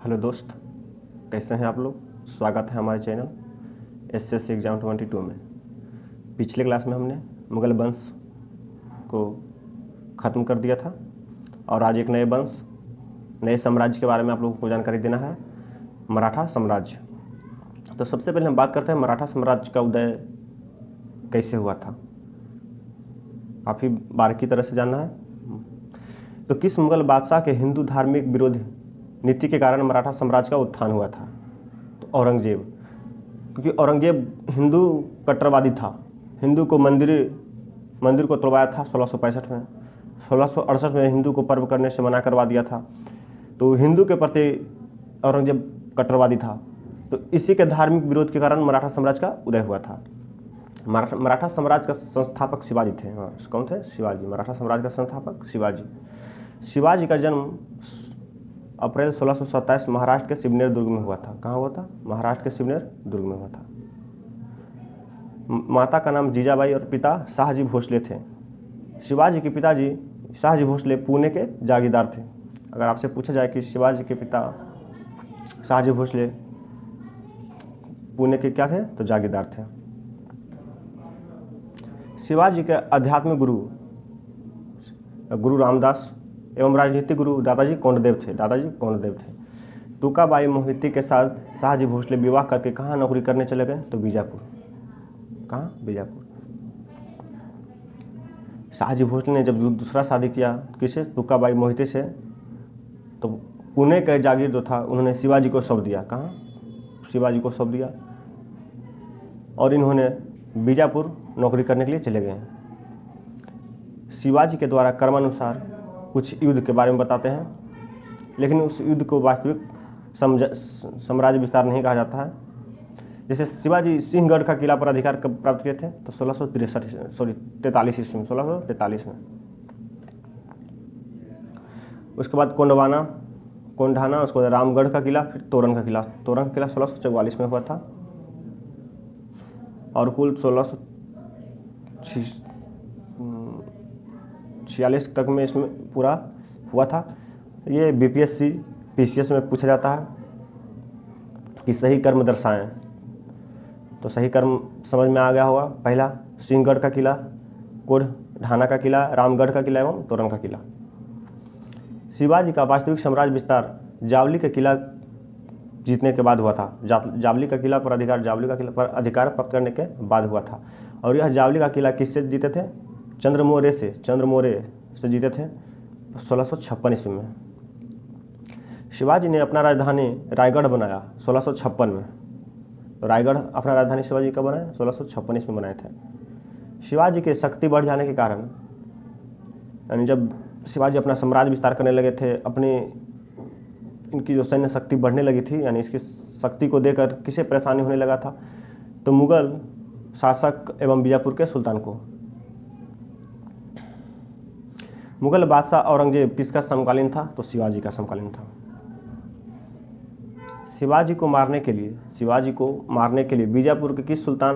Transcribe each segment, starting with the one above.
Hello दोस्त, कैसे हैं आप लोग। स्वागत है हमारे चैनल एसएससी एग्ज़ाम 22 में। पिछले क्लास में हमने मुगल वंश को ख़त्म कर दिया था और आज एक नए साम्राज्य के बारे में आप लोगों को जानकारी देना है, मराठा साम्राज्य। तो सबसे पहले हम बात करते हैं मराठा साम्राज्य का उदय कैसे हुआ था। काफ़ी बारीकी तरह से जानना है। तो किस मुगल बादशाह के हिंदू धार्मिक विरोधी नीति के कारण मराठा साम्राज्य का उत्थान हुआ था। तो औरंगजेब, क्योंकि औरंगजेब हिंदू कट्टरवादी था। हिंदू को मंदिर को तोड़वाया था 1665 में। 1668 में हिंदू को पर्व करने से मना करवा दिया था। तो हिंदू के प्रति औरंगजेब कट्टरवादी था। तो इसी के धार्मिक विरोध के कारण मराठा साम्राज्य का उदय हुआ था। मराठा साम्राज्य का संस्थापक शिवाजी थे। हाँ, कौन थे? शिवाजी। मराठा साम्राज्य का संस्थापक शिवाजी का जन्म अप्रैल 1627 महाराष्ट्र के सिवनेर दुर्ग में हुआ था। कहाँ हुआ था? महाराष्ट्र के सिवनेर दुर्ग में हुआ था। माता का नाम जीजाबाई और पिता शाहजी भोसले थे। शिवाजी के पिताजी शाहजी भोसले पुणे के जागीरदार थे। अगर आपसे पूछा जाए कि शिवाजी के पिता शाहजी भोसले पुणे के क्या थे, तो जागीरदार थे। शिवाजी के आध्यात्मिक गुरु रामदास एवं राजनीतिक गुरु दादाजी कोंडदेव थे। तुकाबाई मोहिती के साथ शाहजी भोसले विवाह करके कहाँ नौकरी करने चले गए? तो बीजापुर। कहाँ? बीजापुर। शाहजी भोसले ने जब दूसरा शादी किया किसे? तुकाबाई मोहिती से, तो पुणे का जागीर जो था उन्होंने शिवाजी को सौंप दिया। कहाँ? शिवाजी को सौंप दिया और इन्होंने बीजापुर नौकरी करने के लिए चले गए। शिवाजी के द्वारा क्रमानुसार कुछ युद्ध के बारे में बताते हैं, लेकिन उस युद्ध को वास्तविक साम्राज्य विस्तार नहीं कहा जाता है। जैसे शिवाजी सिंहगढ़ का किला पर अधिकार कब प्राप्त किए थे? तो 1643 ईस्वी में। 1643 में। उसके बाद कोंढाना, उसके बाद रामगढ़ का किला, फिर तोरण का किला 1644 में हुआ था और कुल 1646 तक में इसमें पूरा हुआ था। ये बीपीएससी पीसीएस में पूछा जाता है कि सही कर्म दर्शाएं। तो सही कर्म समझ में आ गया होगा। पहला सिंहगढ़ का किला, कोढ़ाना का किला, रामगढ़ का किला एवं तोरण का किला। शिवाजी का वास्तविक साम्राज्य विस्तार जावली का किला जीतने के बाद हुआ था। जावली का किला पर अधिकार प्राप्त करने के बाद हुआ था। और यह जावली का किला किससे जीते थे? चंद्रमौर्य से जीते थे 1656 ईस्वी में। शिवाजी ने अपना राजधानी रायगढ़ बनाया 1656 में। तो रायगढ़ अपना राजधानी शिवाजी कब बनाया? 1656 ईस्वी में बनाए थे। शिवाजी के शक्ति बढ़ जाने के कारण, यानी जब शिवाजी अपना साम्राज्य विस्तार करने लगे थे, इनकी जो सैन्य शक्ति बढ़ने लगी थी, यानी इसकी शक्ति को देकर किसे परेशानी होने लगा था? तो मुगल शासक एवं बीजापुर के सुल्तान को। मुगल बादशाह औरंगजेब किसका समकालीन था? तो शिवाजी का समकालीन था। शिवाजी को मारने के लिए बीजापुर के किस सुल्तान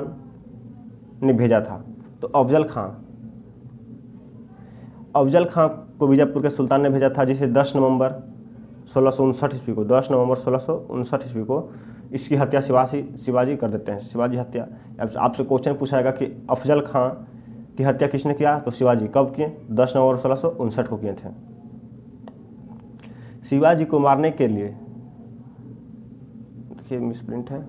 ने भेजा था? तो अफजल खां को बीजापुर के सुल्तान ने भेजा था, जिसे 10 नवंबर 1659 ईस्वी को इसकी हत्या शिवाजी कर देते हैं। शिवाजी हत्या। आपसे क्वेश्चन पूछा जाएगा कि अफजल खां की हत्या किसने किया? तो शिवाजी। कब किए? 10 नवंबर 1659 को किए थे। शिवाजी को मारने के लिए, देखिए मिसप्रिंट है,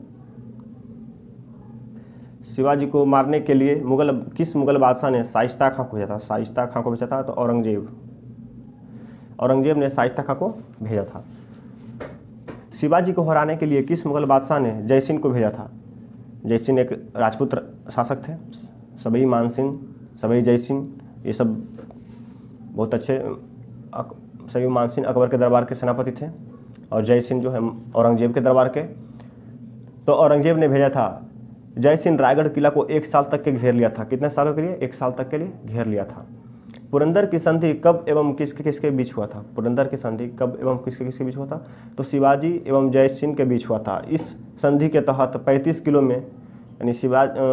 शिवाजी को मारने के लिए किस मुगल बादशाह ने शाइस्ता खां को भेजा था? तो औरंगजेब ने शाइस्ता खां को भेजा था। शिवाजी को हराने के लिए किस मुगल बादशाह ने जयसिंह को भेजा था? जयसिंह एक राजपूत शासक थे। सभी मानसिंह, सभी जयसिंह, ये सब बहुत अच्छे। सभी मानसिंह अकबर के दरबार के सेनापति थे और जयसिंह जो है औरंगजेब के दरबार के। तो औरंगजेब ने भेजा था। जयसिंह रायगढ़ किला को 1 साल तक के घेर लिया था। कितने सालों के लिए? 1 साल तक के लिए घेर लिया था। पुरंदर की संधि कब एवं किसके बीच हुआ था? पुरंदर की संधि कब एवं किसके बीच हुआ था? तो शिवाजी एवं जयसिंह के बीच हुआ था। इस संधि के तहत 35 किलो में, यानी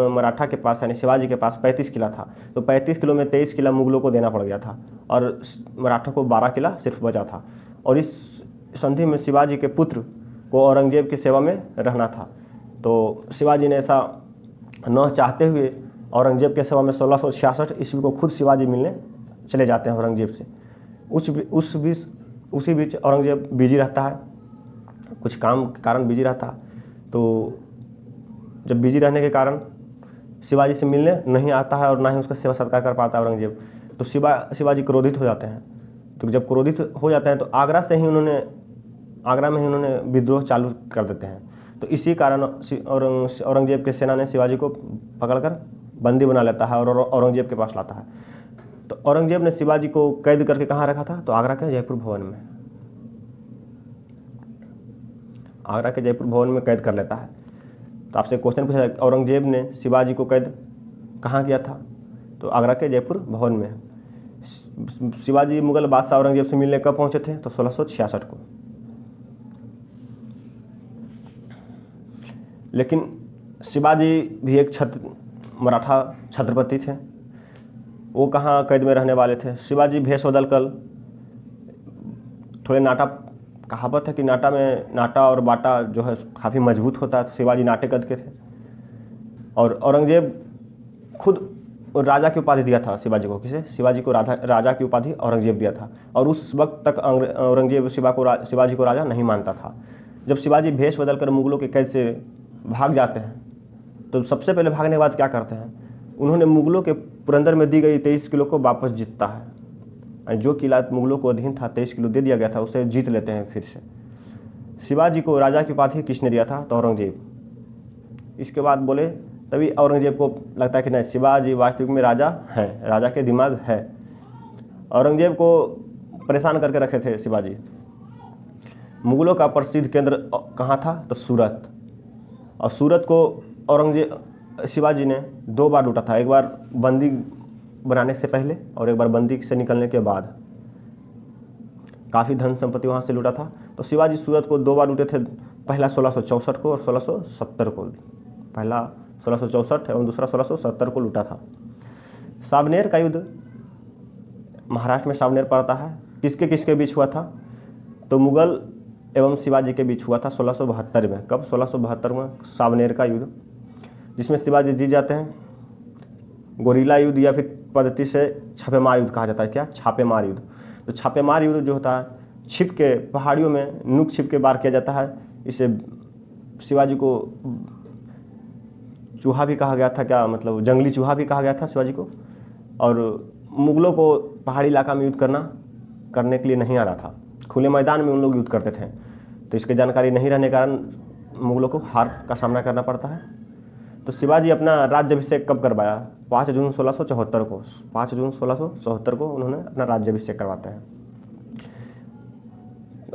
मराठा के पास, यानी शिवाजी के पास 35 किला था। तो 35 किलो में 23 किला मुगलों को देना पड़ गया था और मराठा को 12 किला सिर्फ बचा था। और इस संधि में शिवाजी के पुत्र को औरंगजेब की सेवा में रहना था। तो शिवाजी ने ऐसा न चाहते हुए औरंगजेब के सेवा में 1666 ईस्वी को खुद शिवाजी मिलने चले जाते हैं औरंगजेब से। उसी बीच औरंगजेब बिजी रहता है, कुछ काम के कारण बिजी रहता है। तो जब बिजी रहने के कारण शिवाजी से मिलने नहीं आता है और ना ही उसका सेवा सत्कार कर पाता है औरंगजेब। तो शिवाजी क्रोधित हो जाते हैं। तो जब क्रोधित हो जाते हैं तो आगरा में ही उन्होंने विद्रोह चालू कर देते हैं। तो इसी कारण औरंगजेब के सेना ने शिवाजी को पकड़कर बंदी बना लेता है और औरंगजेब के पास लाता है। तो औरंगजेब ने शिवाजी को कैद करके कहाँ रखा था? तो आगरा के जयपुर भवन में। आगरा के जयपुर भवन में कैद कर लेता है। तो आपसे क्वेश्चन पूछा जाए औरंगजेब ने शिवाजी को कैद कहाँ किया था? तो आगरा के जयपुर भवन में। शिवाजी मुगल बादशाह औरंगजेब से मिलने कब पहुंचे थे? तो 1666 को। लेकिन शिवाजी भी एक मराठा छत्रपति थे। वो कहाँ कैद में रहने वाले थे? शिवाजी भेष बदल कर थोड़े कहावत है कि नाटा और बाटा जो है काफ़ी मजबूत होता है। तो शिवाजी नाटे कद के थे और औरंगजेब खुद राजा की उपाधि दिया था शिवाजी को। किसे? शिवाजी को राजा की उपाधि औरंगजेब दिया था और उस वक्त तक औरंगजेब शिवाजी को राजा नहीं मानता था। जब शिवाजी भेष बदलकर मुगलों के कैद से भाग जाते हैं तो सबसे पहले भागने के बाद क्या करते हैं? उन्होंने मुगलों के पुरंदर में दी गई 23 किलो को वापस जीतता है। जो किला मुगलों को अधीन था 23 किलो दे दिया गया था, उसे जीत लेते हैं फिर से। शिवाजी को राजा की उपाधि किसने दिया था? तो औरंगजेब। इसके बाद बोले तभी औरंगजेब को लगता है कि नहीं, शिवाजी वास्तविक में राजा हैं, राजा के दिमाग है। औरंगजेब को परेशान करके रखे थे शिवाजी। मुगलों का प्रसिद्ध केंद्र कहाँ था? तो सूरत। और सूरत को शिवाजी ने 2 बार लूटा था, एक बार बंदी बनाने से पहले और एक बार बंदी से निकलने के बाद। काफ़ी धन संपत्ति वहाँ से लूटा था। तो शिवाजी सूरत को 2 बार लूटे थे, पहला 1664 को और 1670 को। पहला 1664 एवं दूसरा 1670 को लूटा था। सावनेर का युद्ध महाराष्ट्र में सावनेर पड़ता है, किसके बीच हुआ था? तो मुगल एवं शिवाजी के बीच हुआ था 1672 में। कब? 1672 में सावनेर का युद्ध, जिसमें शिवाजी जीत जाते हैं। गोरिल्ला युद्ध या फिर पद्धति से छापेमार युद्ध कहा जाता है। क्या? छापेमार युद्ध। तो छापेमार युद्ध जो होता है, छिप के पहाड़ियों में नुक छिप के वार किया जाता है। इसे शिवाजी को चूहा भी कहा गया था, क्या मतलब जंगली चूहा भी कहा गया था शिवाजी को। और मुगलों को पहाड़ी इलाका में युद्ध करने के लिए नहीं आ रहा था, खुले मैदान में उन लोग युद्ध करते थे। तो इसकी जानकारी नहीं रहने के कारण मुगलों को हार का सामना करना पड़ता है। तो शिवाजी अपना राज्याभिषेक कब करवाया? 5 जून 1674 को। 5 जून 1674 को उन्होंने अपना राज्याभिषेक करवाते हैं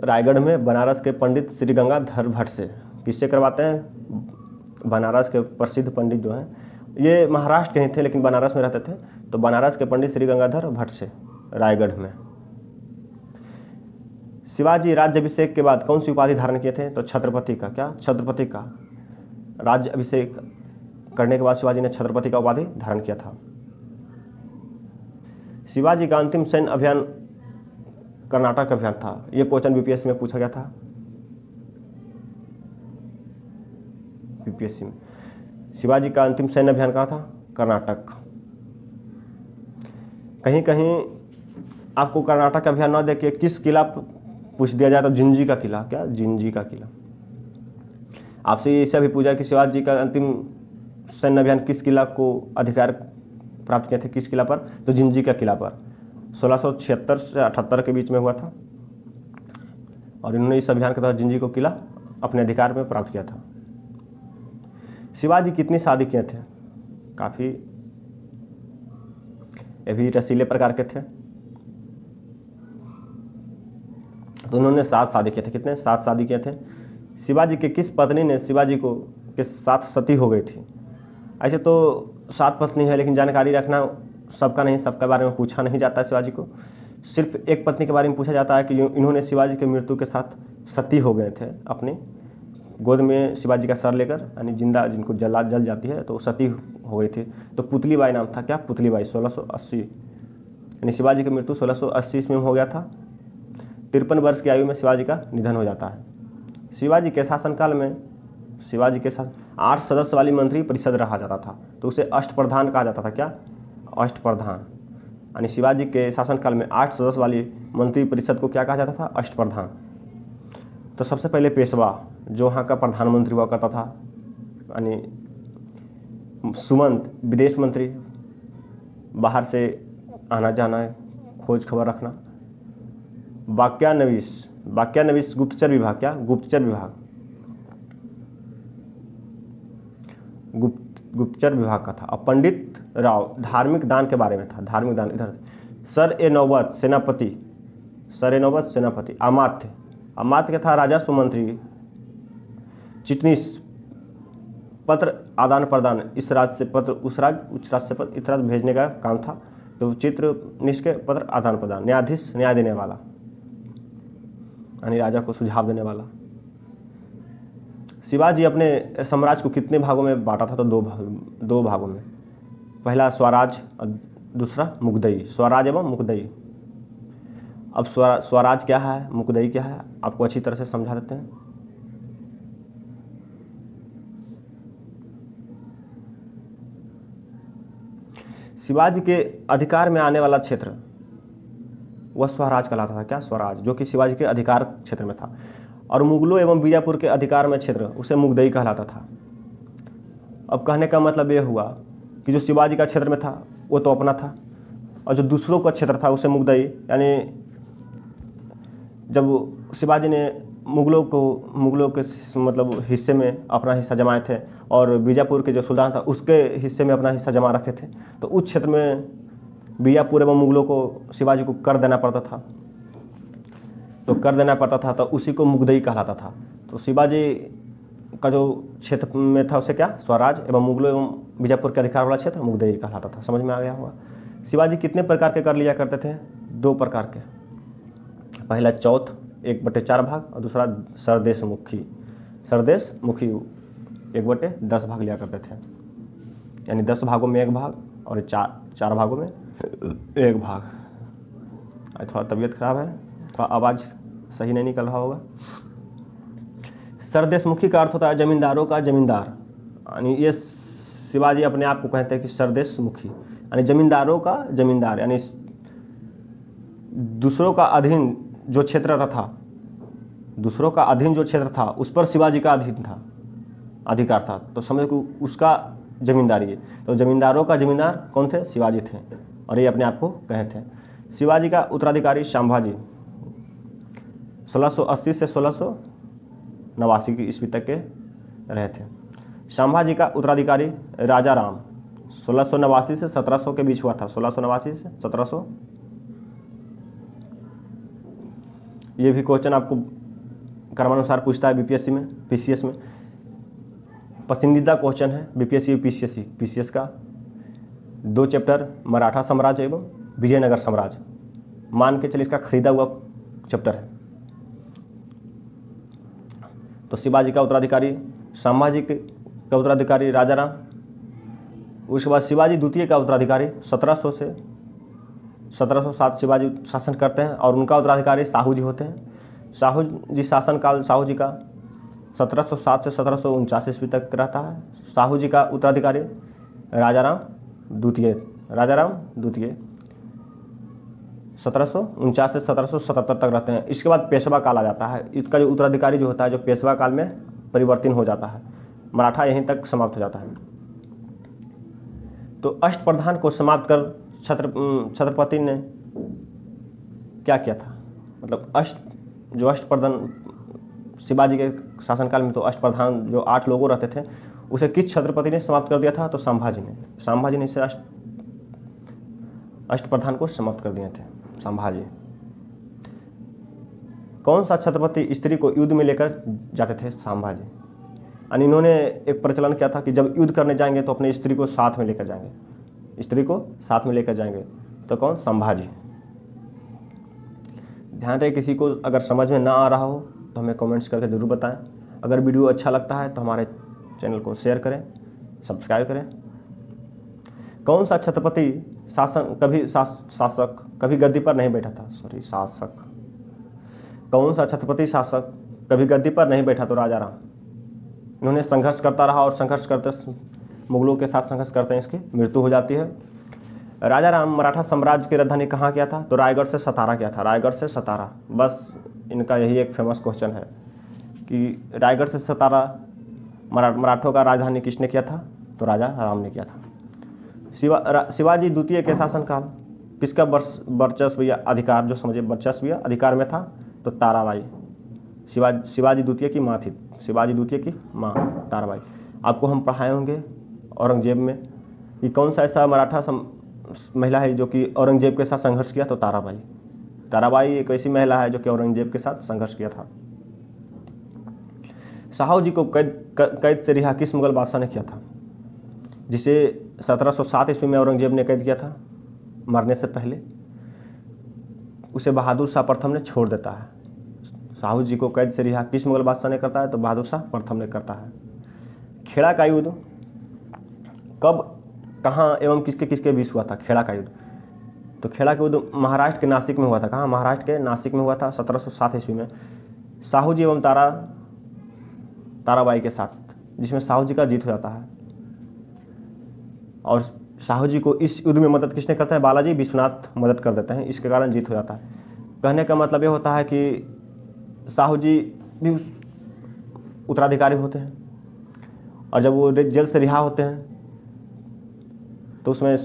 रायगढ़ में बनारस के पंडित श्री गंगाधर भट्ट से। किससे करवाते हैं? बनारस के प्रसिद्ध पंडित जो हैं, ये महाराष्ट्र के ही थे लेकिन बनारस में रहते थे। तो बनारस के पंडित श्री गंगाधर भट्ट से रायगढ़ में। शिवाजी राज्याभिषेक के बाद कौन सी उपाधि धारण किए थे? तो छत्रपति का। क्या? छत्रपति का। राज्याभिषेक करने के बाद शिवाजी ने छत्रपति का उपाधि धारण किया था। शिवाजी का अंतिम सैन्य अभियान कर्नाटक अभियान था। यह क्वेश्चन बीपीएससी में पूछा गया था। बीपीएससी में शिवाजी का अंतिम सैन्य अभियान कहाँ था? कर्नाटक। कहीं कहीं आपको कर्नाटक अभियान न देके किस किला पूछ दिया जाए तो जिंजी का किला। क्या? जिंजी का किला। आपसे ऐसा भी पूछा कि शिवाजी का अंतिम सैन्य अभियान किस किला को अधिकार प्राप्त किए थे? किस किला पर? तो जिंजी का किला पर। 1676 से 78 के बीच में हुआ था और इन्होंने इस अभियान के तहत जिंजी को किला अपने अधिकार में प्राप्त किया था। शिवाजी कितनी शादी किए थे? काफ़ी, ये भी रसीले प्रकार के थे। तो उन्होंने 7 शादी किए थे। कितने? 7 शादी किए थे। शिवाजी के किस पत्नी ने शिवाजी को के साथ सती हो गई थी? ऐसे तो 7 पत्नी है लेकिन जानकारी रखना सबका नहीं, सबके बारे में पूछा नहीं जाता है शिवाजी को। सिर्फ एक पत्नी के बारे में पूछा जाता है कि इन्होंने शिवाजी की मृत्यु के साथ सती हो गए थे। अपनी गोद में शिवाजी का सर लेकर, यानी जिंदा जिनको जल जाती है तो सती हो गई थी। तो पुतलीबाई नाम था। क्या? पुतलीबाई। 1680 यानी शिवाजी की मृत्यु 1680 ईस्वी में हो गया था। 53 वर्ष की आयु में शिवाजी का निधन हो जाता है। शिवाजी के शासनकाल में 8 सदस्य वाली मंत्री परिषद रहा जाता था, तो उसे अष्टप्रधान कहा जाता था। क्या? अष्टप्रधान। यानी शिवाजी के शासनकाल में 8 सदस्य वाली मंत्री परिषद को क्या कहा जाता था? अष्टप्रधान। तो सबसे पहले पेशवा, जो वहाँ का प्रधानमंत्री हुआ करता था, यानी सुमंत, विदेश मंत्री, बाहर से आना जाना, खोज खबर रखना। वाक्यानवीस गुप्तचर विभाग। क्या? गुप्तचर विभाग, गुप्तचर विभाग का था। और पंडित राव धार्मिक दान के बारे में था, धार्मिक दान। इधर सर-ए-नौबत सेनापति। अमात्य क्या था? राजस्व मंत्री। चिटनीस, पत्र आदान प्रदान, इस राज्य से पत्र उस राज्य भेजने का काम था, तो चित्रनीश के पत्र आदान प्रदान। न्यायाधीश, न्याय देने वाला, यानी राजा को सुझाव देने वाला। शिवाजी अपने साम्राज्य को कितने भागों में बांटा था? तो दो भागों में। पहला स्वराज और दूसरा मुगदई। स्वराज एवं मुगदई। अब स्वराज क्या है, मुगदई क्या है, आपको अच्छी तरह से समझा देते हैं। शिवाजी के अधिकार में आने वाला क्षेत्र वह स्वराज कहलाता था। क्या? स्वराज, जो कि शिवाजी के अधिकार क्षेत्र में था। और मुगलों एवं बीजापुर के अधिकार में क्षेत्र उसे मुगदई कहलाता था। अब कहने का मतलब ये हुआ कि जो शिवाजी का क्षेत्र में था वो तो अपना था, और जो दूसरों का क्षेत्र था उसे मुगदई। यानी जब शिवाजी ने मुगलों के मतलब हिस्से में अपना हिस्सा जमाए थे, और बीजापुर के जो सुल्तान था उसके हिस्से में अपना हिस्सा जमा रखे थे, तो उस क्षेत्र में बीजापुर एवं मुगलों को शिवाजी को कर देना पड़ता था, तो उसी को मुगदई कहलाता था। तो शिवाजी का जो क्षेत्र में था उसे क्या? स्वराज, एवं मुगलों एवं बीजापुर के अधिकार वाला क्षेत्र मुगदई कहलाता था। समझ में आ गया होगा। शिवाजी कितने प्रकार के कर लिया करते थे? 2 प्रकार के। पहला चौथ, 1/4 भाग, और दूसरा सरदेशमुखी 1/10 भाग लिया करते थे। यानी 10 भागों में 1 भाग, और 4 भागों में 1 भाग। थोड़ा तबीयत खराब है, थोड़ा आवाज़ सही नहीं निकल रहा होगा। सरदेशमुखी का अर्थ होता है जमींदारों का जमींदार। यानी ये शिवाजी अपने आप को कहते हैं कि सरदेशमुखी, यानी जमींदारों का जमींदार, यानी दूसरों का अधीन जो क्षेत्र था उस पर शिवाजी का अधिकार था, तो समझो कि उसका जमींदारी है। तो जमींदारों का जमींदार कौन थे? शिवाजी थे, और ये अपने आप को कहे थे। शिवाजी का उत्तराधिकारी संभाजी 1680 से 1689 की ईस्वी तक के रहे थे। संभाजी का उत्तराधिकारी राजा राम 1689 से 1700 के बीच हुआ था। 1689 से 1700। ये भी क्वेश्चन आपको क्रमानुसार पूछता है बीपीएससी में, पीसीएस में। पसंदीदा क्वेश्चन है बीपीएससी पीसीएस का। 2 चैप्टर मराठा साम्राज्य एवं विजयनगर साम्राज्य, मान के चलिए इसका खरीदा हुआ चैप्टर है। तो शिवाजी का उत्तराधिकारी, संभाजी का उत्तराधिकारी राजा राम, उसके बाद शिवाजी द्वितीय का उत्तराधिकारी 1700 से 1707 शिवाजी शासन करते हैं, और उनका उत्तराधिकारी साहू जी होते हैं। साहू जी शासनकाल साहू जी का 1707 से 1749 ईस्वी तक रहता है। साहू जी का उत्तराधिकारी राजाराम द्वितीय 1749 से 1777 तक रहते हैं। इसके बाद पेशवा काल आ जाता है। इसका जो उत्तराधिकारी जो होता है, जो पेशवा काल में परिवर्तन हो जाता है, मराठा यहीं तक समाप्त हो जाता है। तो अष्टप्रधान को समाप्त कर छत्रपति ने क्या किया था? मतलब अष्टप्रधान शिवाजी के शासनकाल में तो अष्टप्रधान जो 8 लोगों रहते थे, उसे किस छत्रपति ने समाप्त कर दिया था? तो संभाजी ने इसे अष्टप्रधान को समाप्त कर दिए थे। संभाजी। कौन सा छत्रपति स्त्री को युद्ध में लेकर जाते थे? संभाजी। यानी इन्होंने एक प्रचलन किया था कि जब युद्ध करने जाएंगे तो अपनी स्त्री को साथ में लेकर जाएंगे। तो कौन? संभाजी। ध्यान रहे, किसी को अगर समझ में ना आ रहा हो तो हमें कमेंट्स करके ज़रूर बताएं। अगर वीडियो अच्छा लगता है तो हमारे चैनल को शेयर करें, सब्सक्राइब करें। कौन सा छत्रपति शासक कभी गद्दी पर नहीं बैठा था? कौन सा छत्रपति शासक कभी गद्दी पर नहीं बैठा तो राजा राम। इन्होंने संघर्ष करता रहा और संघर्ष करते मुगलों के साथ संघर्ष करते हैं इसकी मृत्यु हो जाती है। राजा राम मराठा साम्राज्य की राजधानी कहाँ किया था? तो रायगढ़ से सतारा किया था। रायगढ़ से सतारा, बस इनका यही एक फेमस क्वेश्चन है कि रायगढ़ से सतारा मराठों का राजधानी किसने किया था? तो राजा राम ने किया था। शिवाजी द्वितीय के शासनकाल किसका वर्चस्व या अधिकार, जो समझे वर्चस्व या अधिकार में था? तो ताराबाई। शिवाजी द्वितीय की माँ थी, शिवाजी द्वितीय की माँ ताराबाई। आपको हम पढ़ाए होंगे औरंगजेब में कि कौन सा ऐसा मराठा महिला है जो कि औरंगजेब के साथ संघर्ष किया? तो ताराबाई। ताराबाई एक ऐसी महिला है जो कि औरंगजेब के साथ संघर्ष किया था। साहू जी को कैद से रिहा किस मुगल बादशाह ने किया था? जिसे 1707 ईस्वी में औरंगजेब ने कैद किया था मरने से पहले, उसे बहादुर शाह प्रथम ने छोड़ देता है। साहू जी को कैद से रिहा किस मुगल बादशाह ने करता है? तो बहादुर शाह प्रथम ने करता है। खेड़ा का युद्ध कब, कहाँ एवं किसके किसके बीच हुआ था? खेड़ा का युद्ध, तो खेड़ा का युद्ध महाराष्ट्र के नासिक में हुआ था। कहाँ? महाराष्ट्र के नासिक में हुआ था 1707 ईस्वी में, साहू जी एवं ताराबाई के साथ, जिसमें साहू जी का जीत हो जाता है। और साहू जी को इस युद्ध में मदद किसने करता है? बालाजी विश्वनाथ मदद कर देते हैं, इसके कारण जीत हो जाता है। कहने का मतलब ये होता है कि साहू जी भी उस उत्तराधिकारी होते हैं, और जब वो जेल से रिहा होते हैं तो उसमें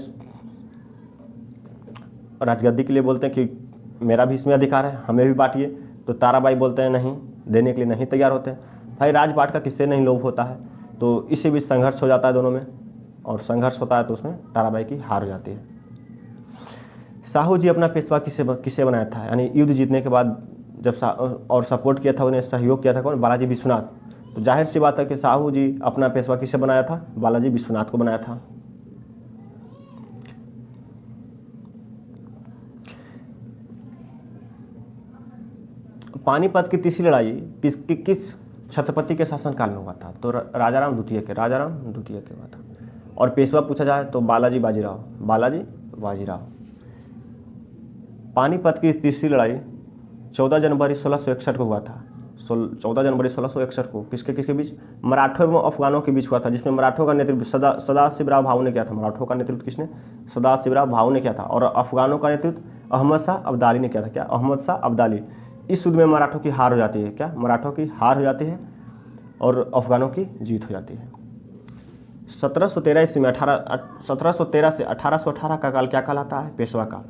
राजगद्दी के लिए बोलते हैं कि मेरा भी इसमें अधिकार है, हमें भी बांटिए। तो ताराबाई बोलते हैं नहीं, देने के लिए नहीं तैयार होते हैं। भाई राजपाट का किससे नहीं लोभ होता है, तो इसी बीच संघर्ष हो जाता है दोनों में, और संघर्ष होता है तो उसमें ताराबाई की हार हो जाती है। साहू जी अपना पेशवा किसे बनाया था? यानी युद्ध जीतने के बाद जब और सपोर्ट किया था, उन्हें सहयोग किया था कौन? बालाजी विश्वनाथ। तो जाहिर सी बात है कि साहू जी अपना पेशवा किसे बनाया था? बालाजी विश्वनाथ को बनाया था। पानीपत की तीसरी लड़ाई किस छत्रपति के शासनकाल में हुआ था? तो राजाराम द्वितीय के हुआ था। और पेशवा पूछा जाए तो बालाजी बाजीराव। पानीपत की तीसरी लड़ाई 14 जनवरी 1661 को हुआ था। 14 जनवरी 1661 को किसके बीच? मराठों एवं अफगानों के बीच हुआ था, जिसमें मराठों का नेतृत्व सदाशिवराव भाऊ ने किया था। मराठों का नेतृत्व किसने? सदाशिवराव भाऊ ने किया था। और अफगानों का नेतृत्व अहमद शाह अब्दाली ने किया था। क्या? अहमद शाह अब्दाली। इस युद्ध में मराठों की हार हो जाती है। क्या? मराठों की हार हो जाती है और अफगानों की जीत हो जाती है। 1713 ईस्वी में 1713 से 1818 का काल क्या कहलाता है? पेशवा काल।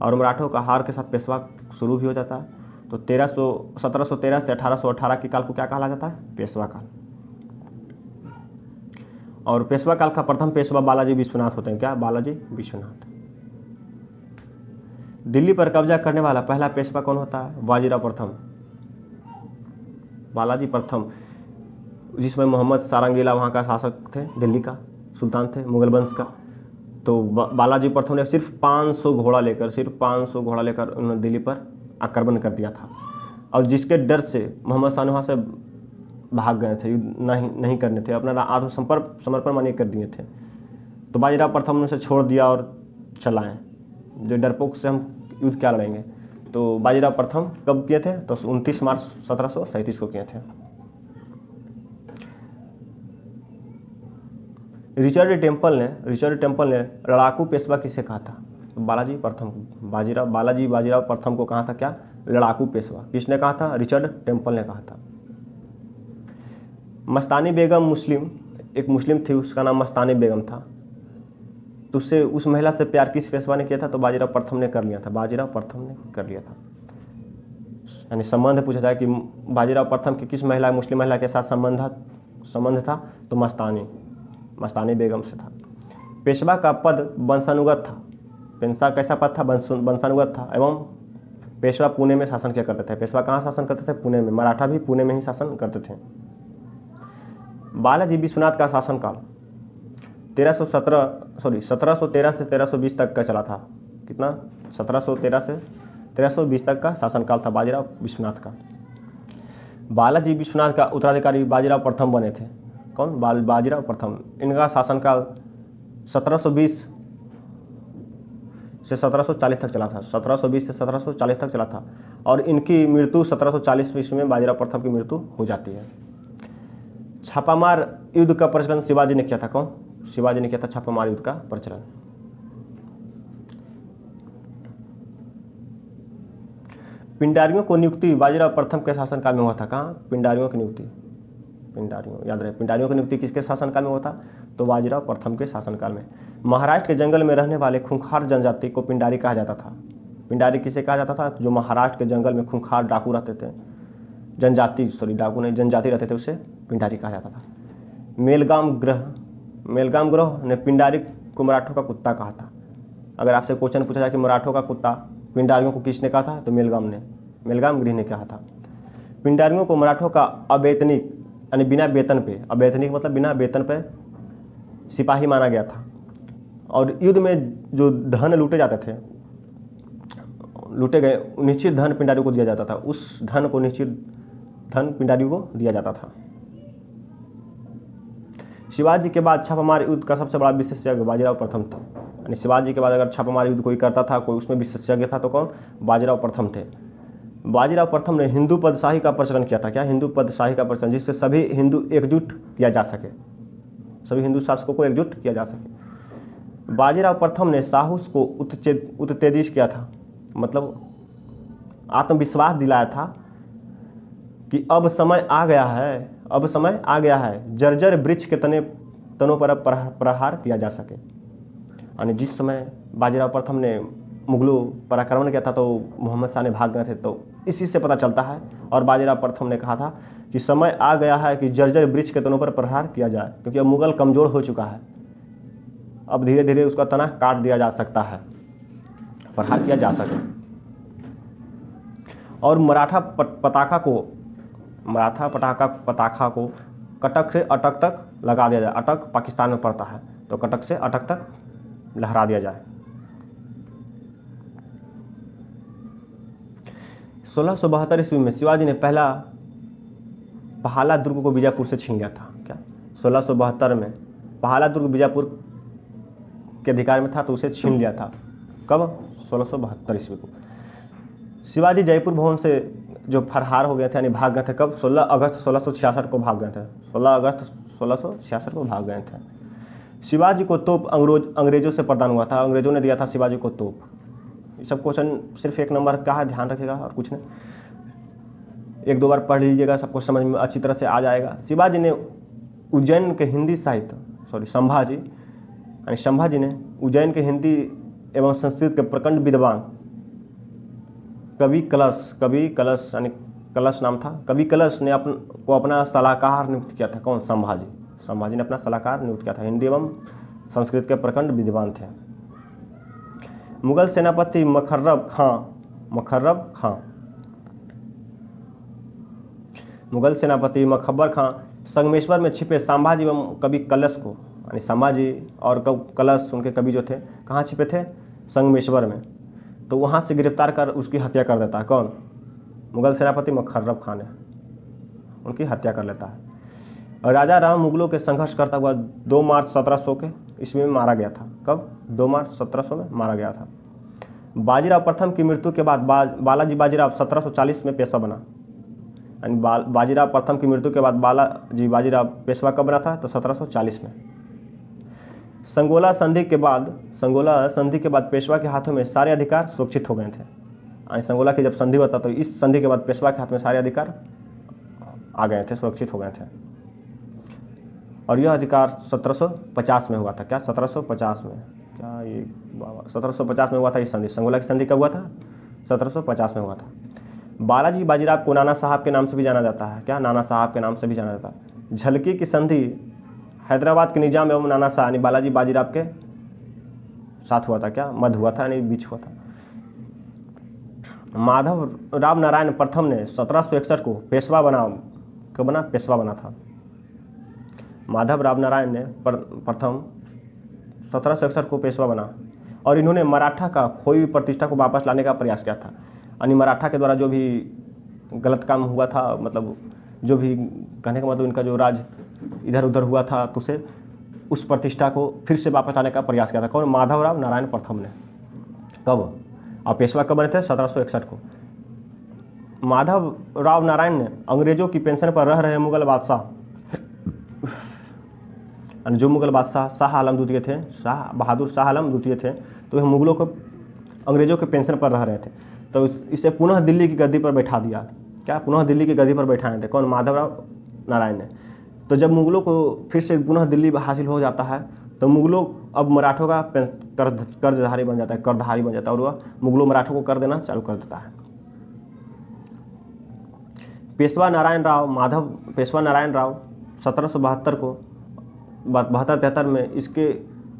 और मराठों का हार के साथ पेशवा शुरू भी हो जाता है। तो 1713 से 1818 के काल को क्या कहा जाता है? पेशवा काल। और पेशवा काल का प्रथम पेशवा बालाजी विश्वनाथ होते हैं। क्या? बालाजी विश्वनाथ। दिल्ली पर कब्जा करने वाला पहला पेशवा कौन होता है? बाजीराव प्रथम। बालाजी प्रथम, जिसमें मोहम्मद सारंगीला वहाँ का शासक थे, दिल्ली का सुल्तान थे, मुगल वंश का। तो बालाजी प्रथम ने सिर्फ 500 घोड़ा लेकर उन्होंने दिल्ली पर आक्रमण कर दिया था। और जिसके डर से मोहम्मद शाह वहाँ से भाग गए थे, नहीं करने थे, अपना समर्पण मानिए कर दिए थे। तो बाजीराव प्रथम ने उसे छोड़ दिया और चलाएं, जो डरपोक से हम युद्ध क्या लड़ेंगे। तो बाजीराव प्रथम कब किए थे? तो 29 मार्च 1737 को किए थे। रिचर्ड टेम्पल ने लड़ाकू पेशवा किसे कहा था? बालाजी प्रथम को। बालाजी बाजीराव प्रथम को कहा था क्या? लड़ाकू पेशवा। किसने कहा था? रिचर्ड टेम्पल ने कहा था। मस्तानी बेगम एक मुस्लिम थी, उसका नाम मस्तानी बेगम था। तो उससे उस महिला से प्यार किस पेशवा ने किया था? तो बाजीराव प्रथम ने कर लिया था। यानी संबंध पूछा जाए कि बाजीराव प्रथम की किस मुस्लिम महिला के साथ संबंध था? तो मस्तानी बेगम से था। पेशवा का पद वंशानुगत था। पेशवा कैसा पद था? वंशानुगत था। एवं पेशवा पुणे में शासन किया करते थे। पेशवा कहाँ शासन करते थे? पुणे में। मराठा भी पुणे में ही शासन करते थे। बालाजी विश्वनाथ का शासनकाल 1713 से 1320 तक का चला था। कितना? 1713 से 1320 तक का शासनकाल था बाजीराव विश्वनाथ का। बालाजी विश्वनाथ का उत्तराधिकारी बाजीराव प्रथम बने थे। कौन? बाजीराव प्रथम। इनका शासनकाल 1720 से 1740 तक चला था। 1720 से 1740 तक चला था। और इनकी मृत्यु 1740 ईस्वी में बाजीराव प्रथम की मृत्यु हो जाती है। छापामार युद्ध का प्रचलन शिवाजी ने किया था। कौन? शिवाजी ने किया था छापामार युद्ध का प्रचलन। पिंडारियों को नियुक्ति बाजीराव प्रथम के शासनकाल में हुआ था। कहाँ? पिंडारियों की नियुक्ति, पिंडारियों याद रहे, पिंडारियों की नियुक्ति किसके शासनकाल में हुआ था? तो बाजीराव प्रथम के शासनकाल में। महाराष्ट्र के जंगल में रहने वाले खूंखार जनजाति को पिंडारी कहा जाता था। पिंडारी किसे कहा जाता था? जो महाराष्ट्र के जंगल में खूंखार डाकू रहते थे, डाकू नहीं, जनजाति रहते थे, उसे पिंडारी कहा जाता था। मेलगाम ग्रह ने पिंडारी को मराठों का कुत्ता कहा था। अगर आपसे क्वेश्चन पूछा जाए कि मराठों का कुत्ता पिंडारियों को किसने कहा था, तो मेलगाम गृह ने कहा था। पिंडारियों को मराठों का अवैतनिक यानी बिना वेतन पे, अवैतनिक मतलब बिना वेतन पे सिपाही माना गया था। और युद्ध में जो धन लूटे जाते थे, लूटे गए निश्चित धन पिंडारियों को दिया जाता था। उस धन को निश्चित धन पिंडारियों को दिया जाता था। शिवाजी के बाद छापामार युद्ध का सबसे बड़ा विशेषज्ञ बाजीराव प्रथम था। यानी शिवाजी के बाद अगर छापामार युद्ध कोई करता था, कोई उसमें विशेषज्ञ था, तो कौन? बाजीराव प्रथम थे। बाजीराव प्रथम ने हिंदू पदशाही का प्रचलन किया था। क्या? हिंदू पदशाही का प्रचलन, जिससे सभी हिंदू एकजुट किया जा सके, सभी हिंदू शासकों को एकजुट किया जा सके। बाजीराव प्रथम ने साहस को उत्तेजित किया था, मतलब आत्मविश्वास दिलाया था कि अब समय आ गया है, जर्जर वृक्ष के तनों पर अब प्रहार किया जा सके। यानी जिस समय बाजीराव प्रथम ने मुगलों पर आक्रमण किया था तो मोहम्मद शाह ने भाग गए थे, तो इसी से पता चलता है। और बाजीराव प्रथम ने कहा था कि समय आ गया है कि जर्जर वृक्ष के तनों पर प्रहार किया जाए, क्योंकि अब मुगल कमज़ोर हो चुका है, अब धीरे धीरे उसका तना काट दिया जा सकता है, प्रहार किया जा सके। और मराठा पताखा को कटक से अटक तक लगा दिया जाए। अटक पाकिस्तान में पड़ता है, तो कटक से अटक तक लहरा दिया जाए। 1672 ईस्वी में शिवाजी ने पहला पहाला दुर्ग को बीजापुर से छीन लिया था। क्या? 1672 में पहाला दुर्ग बीजापुर के अधिकार में था, तो उसे छीन लिया था। कब? 1672 ईस्वी को। शिवाजी जयपुर भवन से जो फरार हो गए थे, यानी भाग गए थे, कब? 16 अगस्त 1666 को भाग गए थे। 16 अगस्त 1666 को भाग गए थे। शिवाजी को तोप अंग्रेजों से प्रदान हुआ था। अंग्रेजों ने दिया था शिवाजी को तोप। ये सब क्वेश्चन सिर्फ 1 नंबर का है, ध्यान रखिएगा और कुछ नहीं। 1-2 बार पढ़ लीजिएगा, सबको समझ में अच्छी तरह से आ जाएगा। शिवाजी ने उज्जैन के हिंदी साहित्य संभाजी ने उज्जैन के हिंदी एवं संस्कृत के प्रखंड विद्वान कवि कलश यानी कलश नाम था, कवि कलश ने अपना सलाहकार नियुक्त किया था। कौन? संभाजी ने अपना सलाहकार नियुक्त किया था। हिंदी एवं संस्कृत के प्रखंड विद्वान थे। मुगल सेनापति मखर्रब खां संगमेश्वर में छिपे संभाजी एवं कवि कलश को, यानी संभाजी और कलश उनके कवि जो थे, कहाँ छिपे थे? संगमेश्वर में। तो वहाँ से गिरफ्तार कर उसकी हत्या कर देता है। कौन? मुगल सेनापति मखर्रब खां ने उनकी हत्या कर लेता है। और राजा राम मुगलों के संघर्ष करता हुआ 2 मार्च 1700 के ईस्वी में मारा गया था। कब? 2 मार्च 1700 में मारा गया था। बाजीराव प्रथम की मृत्यु के बाद बालाजी बाजीराव 1740 में पेशवा बना। यानी बाजीराव प्रथम की मृत्यु के बाद बालाजी बाजीराव पेशवा कब बना था? तो 1740 में। संगोला संधि के बाद पेशवा के हाथों में सारे अधिकार सुरक्षित हो गए थे। यानी संगोला की जब संधि हुआ था, तो इस संधि के बाद पेशवा के हाथ में सारे अधिकार आ गए थे, सुरक्षित हो गए थे। और यह अधिकार 1750 में हुआ था। क्या? 1750 में। क्या ये 1750 में हुआ था ये संधि? संगोला की संधि कब हुआ था? 1750 में हुआ था। बालाजी बाजीराव को नाना साहब के नाम से भी जाना जाता है। क्या? नाना साहब के नाम से भी जाना जाता है। झलकी की संधि हैदराबाद के निजाम एवं नाना शाह यानी बालाजी बाजीराव के साथ हुआ था। क्या? मध्य हुआ था, यानी बीच हुआ था। माधव राव नारायण प्रथम ने 1761 को पेशवा बना था। माधव राव नारायण ने प्रथम 1761 को पेशवा बना, और इन्होंने मराठा का खोई हुई प्रतिष्ठा को वापस लाने का प्रयास किया था। यानी मराठा के द्वारा जो भी गलत काम हुआ था, मतलब जो भी, कहने का मतलब इनका जो राज इधर उधर हुआ था, तो उसे उस प्रतिष्ठा को फिर से वापस लाने का प्रयास किया था। कौन? माधवराव नारायण प्रथम ने। कब? और पेशवा कब बने थे? 1761 को। माधव राव नारायण ने अंग्रेजों की पेंशन पर रह रहे मुगल बादशाह, जो मुगल बादशाह शाह आलम द्वितीय थे, शाह बहादुर शाह आलम द्वितीय थे, तो वह मुगलों को अंग्रेजों के पेंशन पर रह रहे थे, तो इसे पुनः दिल्ली की गद्दी पर बैठा दिया। क्या पुनः दिल्ली की गद्दी पर बैठाए थे? कौन? माधवराव नारायण ने। तो जब मुगलों को फिर से पुनः दिल्ली हासिल हो जाता है तो मुगलों अब मराठों का कर्जधारी बन जाता है, करधारी बन जाता है, और वह मुगलों मराठों को कर देना चालू कर देता है। पेशवा नारायण राव 1772 को 72-73 में इसके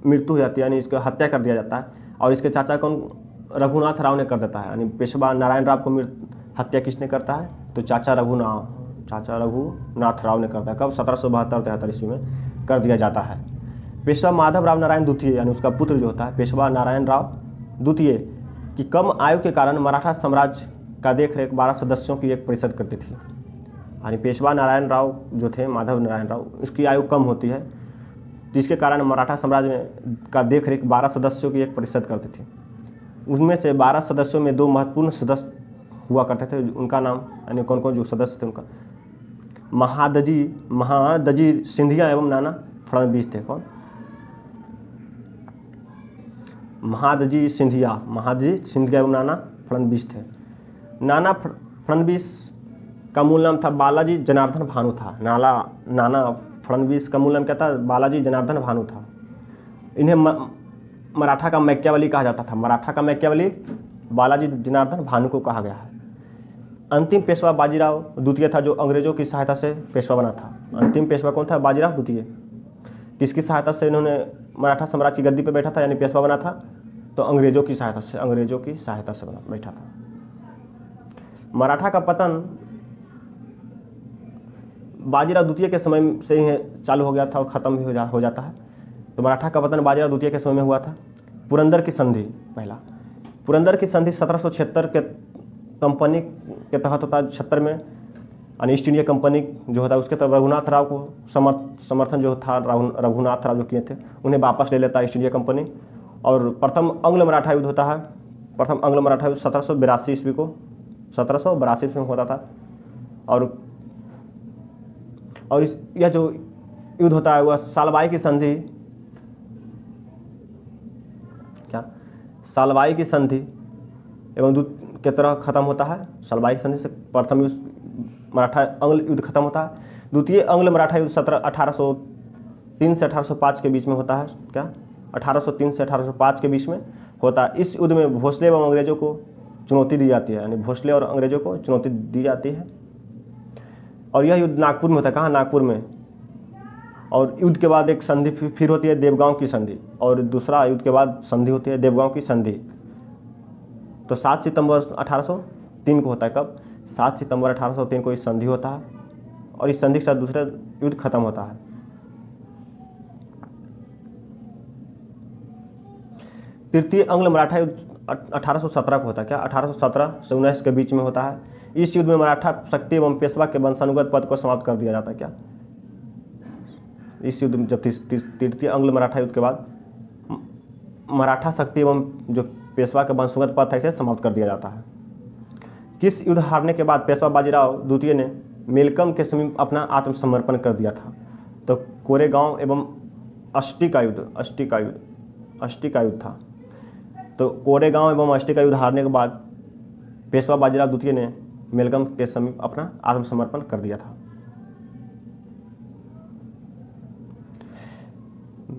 मृत्यु हो जाती है, यानी इसकी हत्या कर दिया जाता है, और इसके चाचा कौन? रघुनाथ राव ने कर देता है। यानी पेशवा नारायण राव को हत्या किसने करता है? तो चाचा रघुनाथ राव ने करता है। कब? 1772-73 ईस्वी में कर दिया जाता है। पेशवा माधव राव नारायण द्वितीय, यानी उसका पुत्र जो होता है पेशवा नारायण राव द्वितीय, की कम आयु के कारण मराठा साम्राज्य का देखरेख 12 सदस्यों की एक परिषद करती थी। यानी पेशवा नारायण राव जो थे, माधव नारायण राव, उसकी आयु कम होती है, जिसके कारण मराठा साम्राज्य में का देखरेख 12 सदस्यों की एक परिषद करती थी। उनमें से 12 सदस्यों में 2 महत्वपूर्ण सदस्य हुआ करते थे। उनका नाम, यानी कौन कौन जो सदस्य थे उनका? महादजी सिंधिया एवं नाना फडणवीस थे। कौन? महादजी सिंधिया एवं नाना फडणवीस थे। नाना फडणवीस का मूल नाम था बालाजी जनार्दन भानु था। नाना फडणवीस का मूल नाम क्या था? बालाजी जनार्दन भानु था। इन्हें मराठा का मैकियावली कहा जाता था। मराठा का मैकियावली बालाजी जनार्दन भानु को कहा गया है। अंतिम पेशवा बाजीराव द्वितीय था, जो अंग्रेजों की सहायता से पेशवा बना था। अंतिम पेशवा कौन था? बाजीराव द्वितीय। किसकी सहायता से इन्होंने मराठा साम्राज्य की गद्दी पर बैठा था, यानी पेशवा बना था? तो अंग्रेजों की सहायता से बैठा था। मराठा का पतन बाजीराव द्वितीय के समय से ही चालू हो गया था और ख़त्म भी हो जाता है। तो मराठा का पतन बाजीराव द्वितीय के समय में हुआ था। पुरंदर की संधि, पहला पुरंदर की संधि 1776 के कंपनी के तहत होता है। 76 में ईस्ट इंडिया कंपनी जो होता है उसके तरफ रघुनाथ राव को समर्थन जो था, रघुनाथ राव जो किए थे, उन्हें वापस ले लेता है ईस्ट इंडिया कंपनी। और प्रथम आंग्ल मराठा युद्ध होता है। प्रथम आंग्ल मराठा युद्ध 1782 ईस्वी को 1782 ईस्वी में होता था। और यह जो युद्ध होता है वह सालबाई की संधि, सालबाई की संधि एवं के तरह खत्म होता है। सालबाई की संधि से प्रथम युद्ध मराठा आंग्ल युद्ध खत्म होता है। द्वितीय आंग्ल मराठा युद्ध 1803 से 1805 के बीच में होता है। क्या? 1803 से 1805 के बीच में होता है। इस युद्ध में भोसले एवं अंग्रेजों को चुनौती दी जाती है, यानी भोसले और अंग्रेजों को चुनौती दी जाती है। और यह युद्ध नागपुर में होता है। कहाँ? नागपुर में। और युद्ध के बाद एक संधि फिर होती है, देवगांव की संधि, और दूसरा युद्ध के बाद संधि होती है देवगांव की संधि। तो 7 सितंबर 1803 को होता है। कब? 7 सितंबर 1803 को इस संधि होता है, और इस संधि के साथ दूसरा युद्ध खत्म होता है। तृतीय आंग्ल मराठा युद्ध 1817 को होता है। क्या? 1817 से 19 के बीच में होता है। इस युद्ध में मराठा शक्ति एवं पेशवा के वंशानुगत पद को समाप्त कर दिया जाता है। क्या? इस युद्ध में जब तृतीय आंग्ल मराठा युद्ध के बाद मराठा शक्ति एवं जो पेशवा के वंशानुगत पद था इसे समाप्त कर दिया जाता है। किस युद्ध हारने के बाद पेशवा बाजीराव द्वितीय ने मेलकम के समीप अपना आत्मसमर्पण कर दिया था? तो कोरेगांव एवं अष्टी का युद्ध था। तो कोरेगांव एवं अष्टी का युद्ध हारने के बाद पेशवा बाजीराव द्वितीय ने मेलकम के समीप अपना आत्मसमर्पण कर दिया था।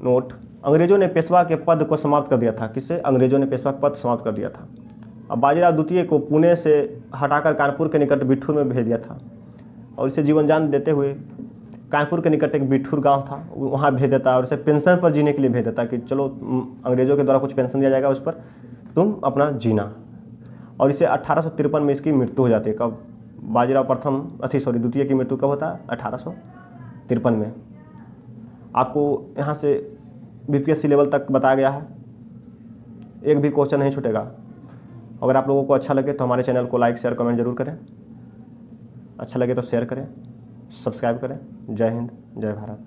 नोट: अंग्रेजों ने पेशवा के पद को समाप्त कर दिया था। किससे? अंग्रेजों ने पेशवा का पद समाप्त कर दिया था। अब बाजीराव द्वितीय को पुणे से हटाकर कानपुर के निकट बिठूर में भेज दिया था, और इसे जीवन दान देते हुए कानपुर के निकट एक बिठूर गांव था, वहाँ भेज देता है, और इसे पेंशन पर जीने के लिए भेज देता कि चलो अंग्रेजों के द्वारा कुछ पेंशन दिया जाएगा, उस पर तुम अपना जीना। और इसे 1853 में इसकी मृत्यु हो जाती है। कब? बाजीराव द्वितीय की मृत्यु कब होता है? 1853 में। आपको यहाँ से बीपीएससी लेवल तक बताया गया है, एक भी क्वेश्चन नहीं छूटेगा। अगर आप लोगों को अच्छा लगे तो हमारे चैनल को लाइक शेयर कमेंट जरूर करें। अच्छा लगे तो शेयर करें, सब्सक्राइब करें। जय हिंद, जय भारत।